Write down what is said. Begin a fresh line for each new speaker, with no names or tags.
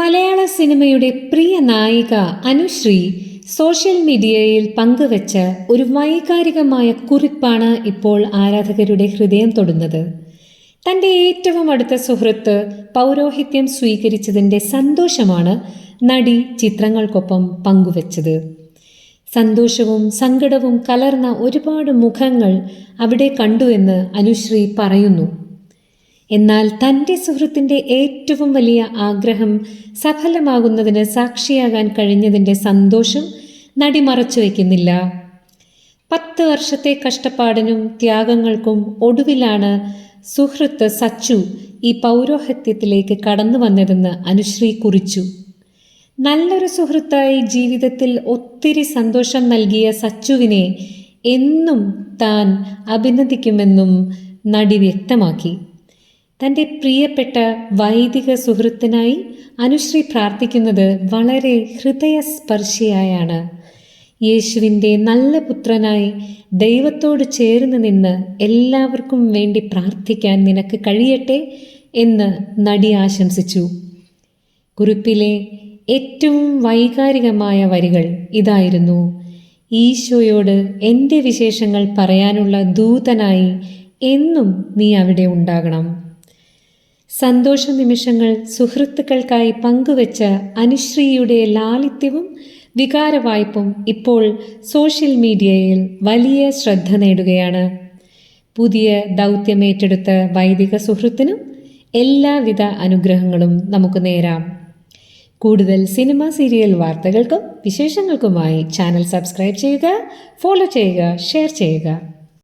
മലയാള സിനിമയുടെ പ്രിയ നായിക അനുശ്രീ സോഷ്യൽ മീഡിയയിൽ പങ്കുവച്ച ഒരു വൈകാരികമായ കുറിപ്പാണ് ഇപ്പോൾ ആരാധകരുടെ ഹൃദയം തൊടുന്നത്. തൻ്റെ ഏറ്റവും അടുത്ത സുഹൃത്ത് പൗരോഹിത്യം സ്വീകരിച്ചതിൻ്റെ സന്തോഷമാണ് നടി ചിത്രങ്ങൾക്കൊപ്പം പങ്കുവച്ചത്. സന്തോഷവും സങ്കടവും കലർന്ന ഒരുപാട് മുഖങ്ങൾ അവിടെ കണ്ടുവെന്ന് അനുശ്രീ പറയുന്നു. എന്നാൽ തൻ്റെ സുഹൃത്തിൻ്റെ ഏറ്റവും വലിയ ആഗ്രഹം സഫലമാകുന്നതിന് സാക്ഷിയാകാൻ കഴിഞ്ഞതിൻ്റെ സന്തോഷം നടി മറച്ചു വയ്ക്കുന്നില്ല. 10 വർഷത്തെ കഷ്ടപ്പാടിനും ത്യാഗങ്ങൾക്കും ഒടുവിലാണ് സുഹൃത്ത് സച്ചു ഈ പൗരോഹിത്യത്തിലേക്ക് കടന്നു വന്നതെന്ന് അനുശ്രീ കുറിച്ചു. നല്ലൊരു സുഹൃത്തായി ജീവിതത്തിൽ ഒത്തിരി സന്തോഷം നൽകിയ സച്ചുവിനെ എന്നും താൻ അഭിനന്ദിക്കുമെന്നും നടി വ്യക്തമാക്കി. തൻ്റെ പ്രിയപ്പെട്ട വൈദിക സുഹൃത്തിനായി അനുശ്രീ പ്രാർത്ഥിക്കുന്നത് വളരെ ഹൃദയസ്പർശിയായാണ്. യേശുവിൻ്റെ നല്ല പുത്രനായി ദൈവത്തോട് ചേർന്ന് നിന്ന് എല്ലാവർക്കും വേണ്ടി പ്രാർത്ഥിക്കാൻ നിനക്ക് കഴിയട്ടെ എന്ന് നടി ആശംസിച്ചു. കുറിപ്പിലെ ഏറ്റവും വൈകാരികമായ വരികൾ ഇതായിരുന്നു: ഈശോയോട് എൻ്റെ വിശേഷങ്ങൾ പറയാനുള്ള ദൂതനായി എന്നും നീ അവിടെ ഉണ്ടാകണം. സന്തോഷ നിമിഷങ്ങൾ സുഹൃത്തുക്കൾക്കായി പങ്കുവച്ച അനുശ്രീയുടെ ലാളിത്യവും വികാരവായ്പും ഇപ്പോൾ സോഷ്യൽ മീഡിയയിൽ വലിയ ശ്രദ്ധ നേടുകയാണ്. പുതിയ ദൗത്യമേറ്റെടുത്ത വൈദിക സുഹൃത്തിനും എല്ലാവിധ അനുഗ്രഹങ്ങളും നമുക്ക് നേരാം. കൂടുതൽ സിനിമ സീരിയൽ വാർത്തകൾക്കും വിശേഷങ്ങൾക്കുമായി ചാനൽ സബ്സ്ക്രൈബ് ചെയ്യുക, ഫോളോ ചെയ്യുക, ഷെയർ ചെയ്യുക.